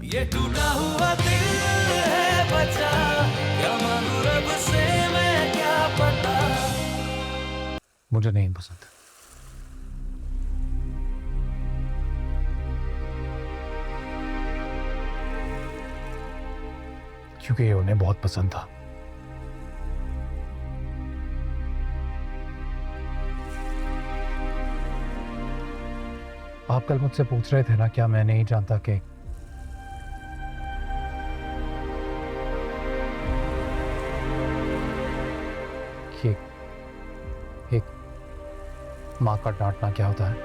ये टूटा हुआ दिल है बचा, क्या मांगू रब से मैं क्या पता। मुझे नहीं पसंद, क्योंकि ये उन्हें बहुत पसंद था। आप कल मुझसे पूछ रहे थे ना, क्या मैं नहीं जानता कि एक माँ का डांटना क्या होता है,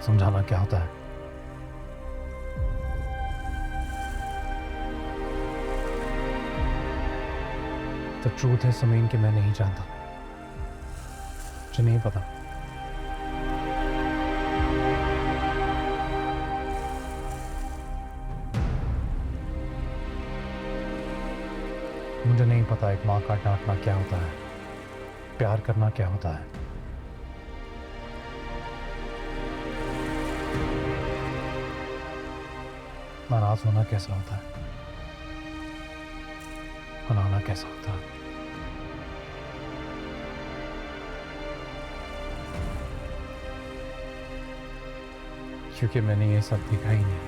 समझाना क्या होता है। तो ट्रूथ है समीन कि मैं नहीं जानता, मुझे नहीं पता। मुझे नहीं पता एक माँ का डांटना क्या होता है, प्यार करना क्या होता है। नाराज होना कैसा होता है, मनाना कैसा होता है। क्योंकि मैंने ये सब देखा ही नहीं।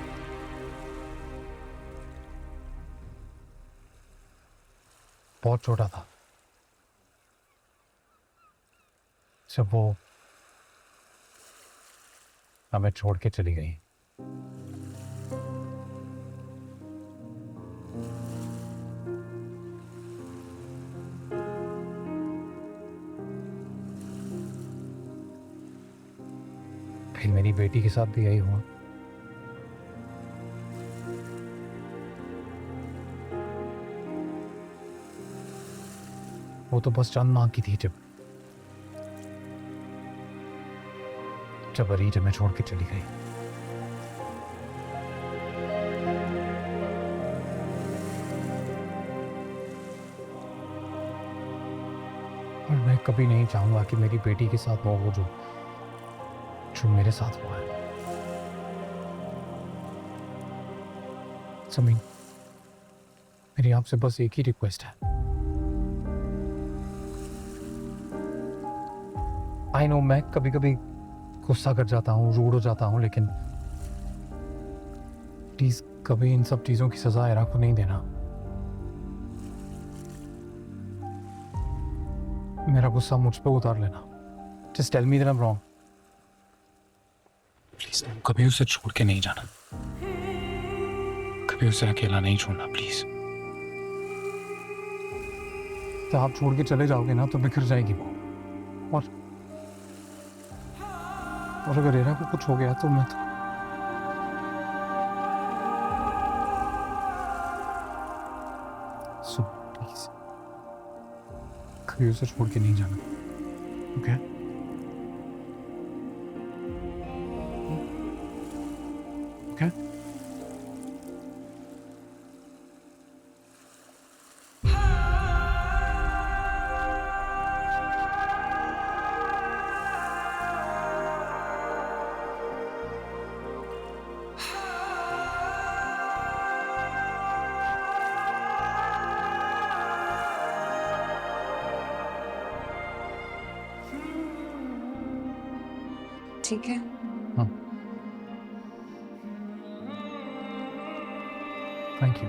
बहुत छोटा था जब वो हमें छोड़ के चली गई। फिर मेरी बेटी के साथ भी यही हुआ। वो तो बस चंद माह की थी जब अरीज हमें छोड़ के चली गई। और मैं कभी नहीं चाहूंगा कि मेरी बेटी के साथ वो हो जो मेरे साथ हुआ है। समीन, मेरी आपसे बस एक ही रिक्वेस्ट है। आई नो मैं कभी कभी गुस्सा कर जाता हूँ, रूड हो जाता हूँ, लेकिन प्लीज कभी इन सब चीजों की सजा एरा को नहीं देना। मेरा गुस्सा मुझ पे उतार लेना। Just tell me that I am wrong. Please कभी उसे छोड़ के नहीं जाना, कभी उसे अकेला नहीं छोड़ना प्लीज। तो आप छोड़ के चले जाओगे ना तो बिखर जाएगी वो, और अगर एरा को कुछ हो गया तो मैं सो प्लीज कभी उसे छोड़ के नहीं जाना, ओके? ओके? ठीक है। हाँ, thank you.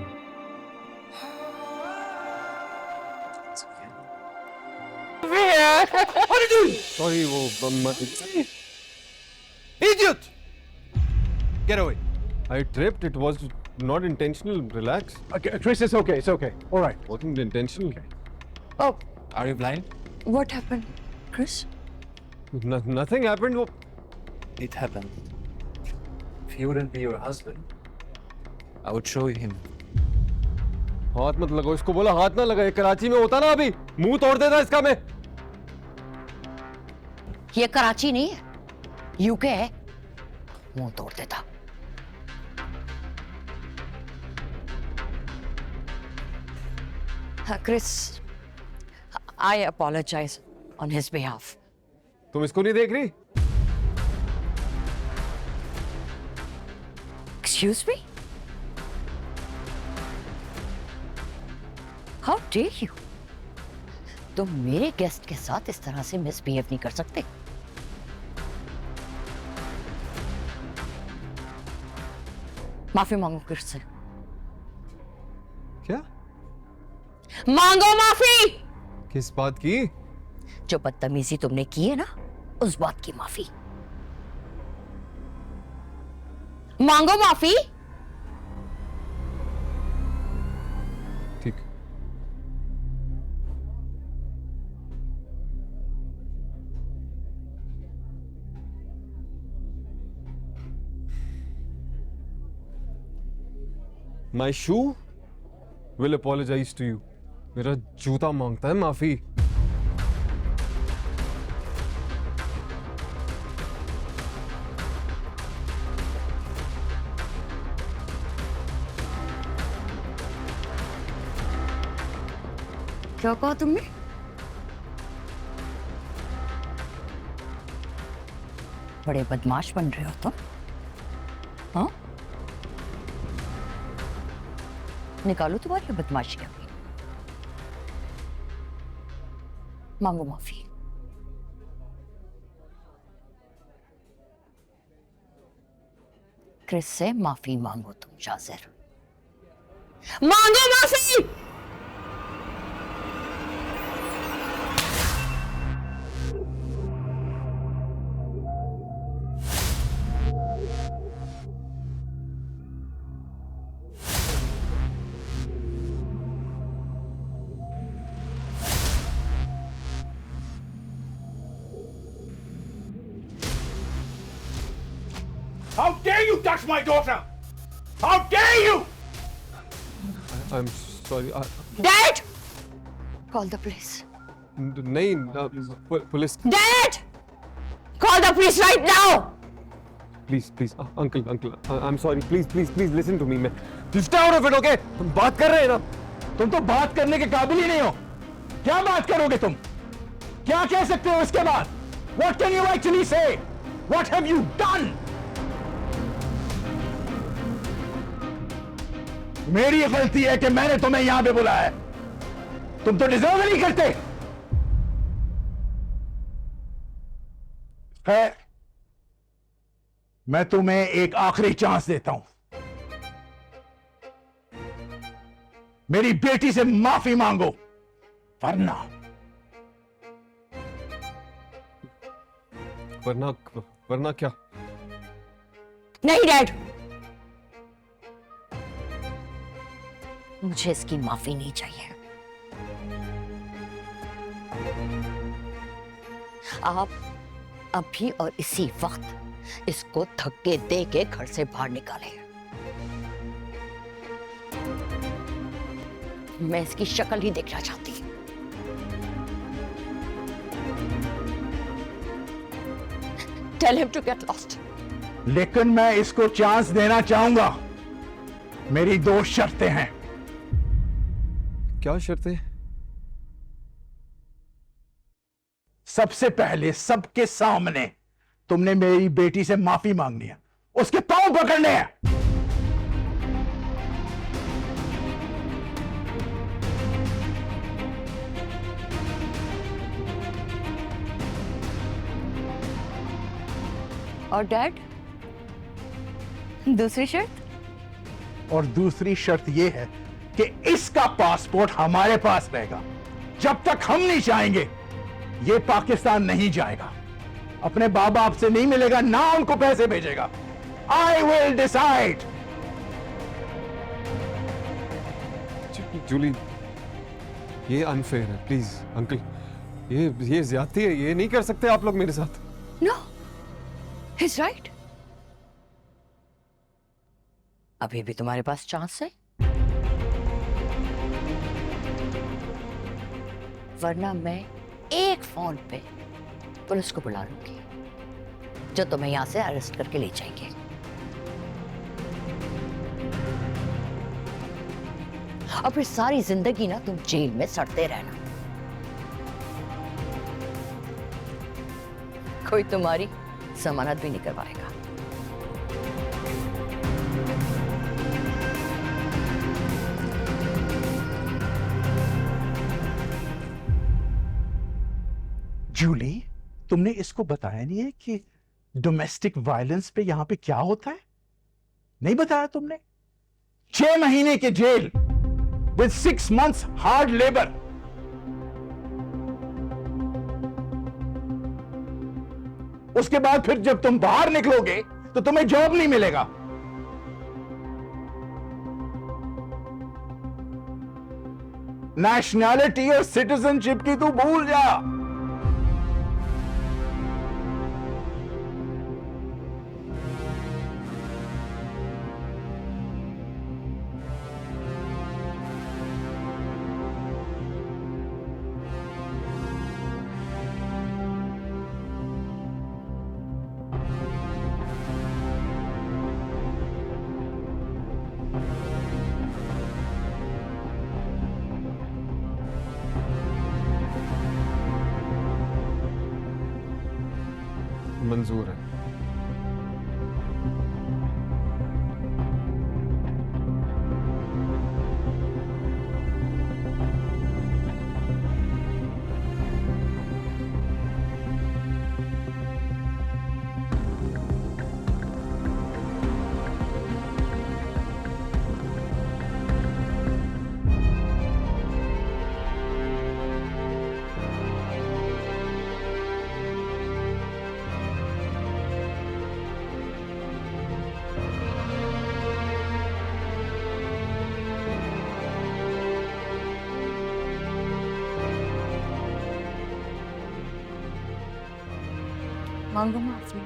What are you doing? Sorry, वो Idiot! Get away. I tripped. It was not intentional. Relax. Okay, Chris, it's okay. It's okay. All right. Wasn't intentional. Oh, Are you blind? what happened, Chris? Nothing happened. वो It happened. If he wouldn't be your husband, I would show you him. हाथ मत लगाओ, इसको बोला हाथ ना लगाए। कराची में होता ना अभी मुंह तोड़ देता इसका मैं। ये कराची नहीं है, यूके है, मुंह तोड़ देता। Chris, I apologize on his behalf. तुम इसको नहीं देख रही? Excuse me? How dare you? तुम मेरे गेस्ट के साथ इस तरह से मिसबिहेव नहीं कर सकते। माफी मांगो क्रिस से। क्या? मांगो माफी। किस बात की? जो बदतमीजी तुमने की है ना, उस बात की माफी मांगो। माफी। ठीक। My shoe will apologize to you. मेरा जूता मांगता है माफी। क्या कहा तुमने? बड़े बदमाश बन रहे हो तुम। हाँ, निकालो तुम्हारी बदमाशी क्या। मांगो माफी। क्रिस से माफी मांगो तुम जाजिर। मांगो माफी। How dare you touch my daughter? How dare you? I'm sorry. Dad! Call the police. नहीं, police. Dad! Call the police right now! Please, uncle, I'm sorry. Please, listen to me. मैं Just stay out of it, okay? तुम बात कर रहे हैं ना? तुम तो बात करने के काबिल ही नहीं हो। क्या बात करोगे तुम? क्या कह सकते हो इसके बाद? What can you actually say? What have you done? मेरी गलती है कि मैंने तुम्हें यहां पे बुलाया है। तुम तो डिजर्व नहीं करते। खैर, मैं तुम्हें एक आखिरी चांस देता हूं। मेरी बेटी से माफी मांगो, वरना क्या? नहीं डैड, मुझे इसकी माफी नहीं चाहिए। आप अभी और इसी वक्त इसको धक्के दे के घर से बाहर निकालें। मैं इसकी शक्ल ही देखना चाहती हूं। Tell him to get lost. लेकिन मैं इसको चांस देना चाहूंगा। मेरी 2 शर्तें हैं। क्या शर्तें? सबसे पहले सबके सामने तुमने मेरी बेटी से माफी मांगनी है, उसके पांव पकड़ने हैं। और डैड, दूसरी शर्त? और दूसरी शर्त यह है कि इसका पासपोर्ट हमारे पास रहेगा। जब तक हम नहीं चाहेंगे ये पाकिस्तान नहीं जाएगा, अपने बाप बाप से नहीं मिलेगा, ना उनको पैसे भेजेगा। I will decide. जूली, ये अनफेयर है। प्लीज अंकल, ये ज्यादती है। ये नहीं कर सकते आप लोग मेरे साथ। No, he's right. अभी भी तुम्हारे पास चांस है, वरना मैं एक फोन पे पुलिस को बुला लूंगी, जो तुम्हें यहां से अरेस्ट करके ले जाएंगे। और फिर सारी जिंदगी ना तुम जेल में सड़ते रहना। कोई तुम्हारी जमानत भी नहीं करवाएगा। जूली, तुमने इसको बताया नहीं है कि डोमेस्टिक वायलेंस पे यहां पे क्या होता है? नहीं बताया तुमने? 6 महीने के जेल विद 6 months हार्ड लेबर। उसके बाद फिर जब तुम बाहर निकलोगे तो तुम्हें जॉब नहीं मिलेगा। नेशनैलिटी और सिटीजनशिप की तू भूल जा। मंजूर है। मांगो माफी।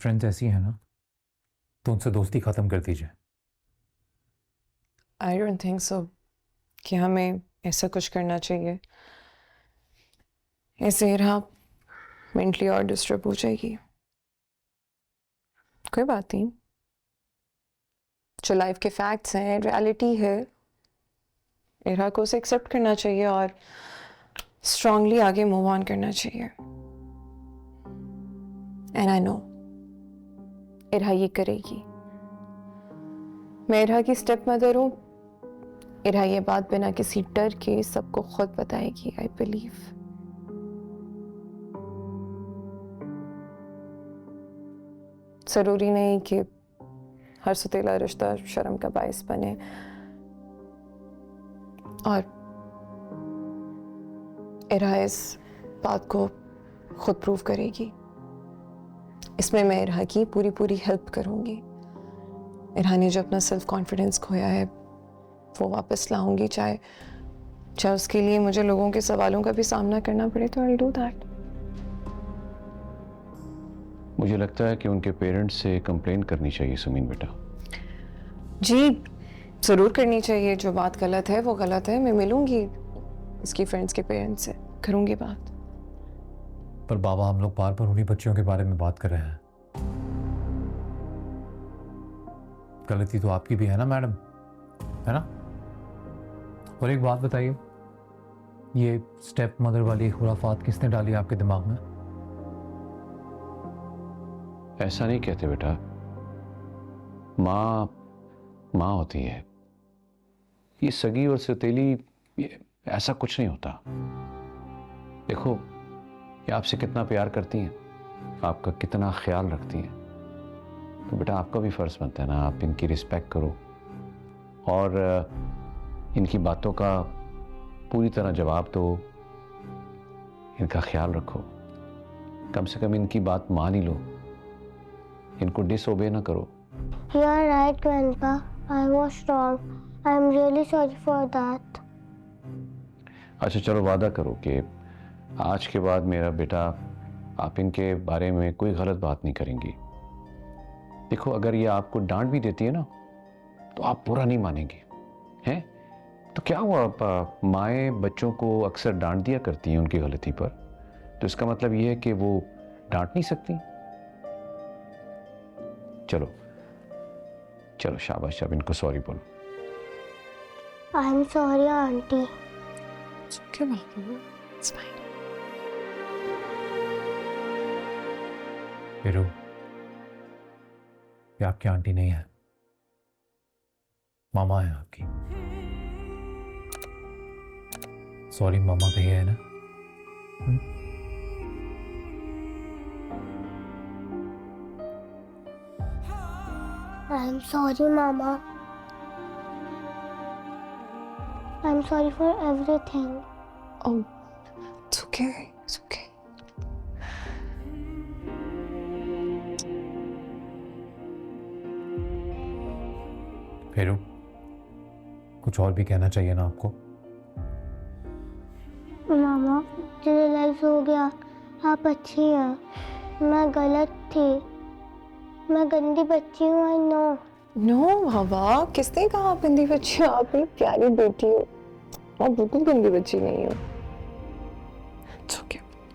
फ्रेंड्स ऐसी हैं ना, तो उनसे दोस्ती ख़त्म कर दीजिए। आई डोंट थिंक सो कि हमें ऐसा कुछ करना चाहिए। ऐसे रहा मेंटली और डिस्टर्ब हो जाएगी। कोई बात नहीं, जो लाइफ के फैक्ट्स हैं, रियलिटी है, इरा को उसे एक्सेप्ट करना चाहिए और स्ट्रांगली आगे मूव ऑन करना चाहिए। एंड आई नो इरा ये करेगी। मैं इरा की स्टेप मदर हूँ। इरा ये बात बिना किसी डर के सबको खुद बताएगी। I believe. जरूरी नहीं कि हर सतीला रिश्ता शर्म का बायस बने, और इरा इस बात को खुद प्रूव करेगी। इसमें मैं इरा की पूरी पूरी हेल्प करूंगी। इरा ने जो अपना सेल्फ कॉन्फिडेंस खोया है वो वापस लाऊंगी, चाहे उसके लिए मुझे लोगों के सवालों का भी सामना करना पड़े, तो आई डू दैट। मुझे लगता है कि उनके पेरेंट्स से कंप्लेन करनी चाहिए सुमीन बेटा। जी ज़रूर करनी चाहिए। जो बात गलत है वो गलत है। मैं मिलूंगी इसकी फ्रेंड्स के पेरेंट्स से, करूंगी बात। पर बाबा, हम लोग बार बार उन्हीं बच्चियों के बारे में बात कर रहे हैं। गलती तो आपकी भी है ना मैडम, है ना? और एक बात बताइए, ये स्टेप मदर वाली खुराफात किसने डाली आपके दिमाग में? ऐसा नहीं कहते बेटा, माँ होती है। ये सगी और सौतेली, ये ऐसा कुछ नहीं होता। देखो, ये आपसे कितना प्यार करती हैं, आपका कितना ख्याल रखती हैं, तो बेटा आपका भी फर्ज बनता है ना, आप इनकी रिस्पेक्ट करो और इनकी बातों का पूरी तरह जवाब दो, इनका ख्याल रखो। कम से कम इनकी बात मान ही लो, इनको डिसओबे ना करो। You are right, Grandpa. I was wrong. I am really sorry for that. अच्छा चलो, वादा करो कि आज के बाद मेरा बेटा आप इनके बारे में कोई गलत बात नहीं करेंगी। देखो, अगर ये आपको डांट भी देती है ना, तो आप बुरा नहीं मानेंगे, हैं? तो क्या हुआ, माएँ बच्चों को अक्सर डांट दिया करती हैं उनकी गलती पर, तो इसका मतलब ये है कि वो डांट नहीं सकती। चलो चलो, शाबाश, अब इनको सॉरी बोलो। I'm sorry, auntie. It's okay, Babu. It's fine. Hiru, ये आपकी आंटी नहीं है, मामा है आपकी। सॉरी मामा कहिए, है ना? I'm sorry, Mama. I'm sorry for everything. Oh, it's okay. It's okay. Hiru, कुछ और भी कहना चाहिए ना आपको? मामा, मुझे रियलाइज हो गया आप अच्छी हैं। मैं गलत थी। मैं गंदी बच्ची हूँ, आई नो। नो बाबा, किसने कहा आप गंदी बच्ची हो? आप एक प्यारी बेटी हो। आप बिल्कुल गंदी बच्ची नहीं हो।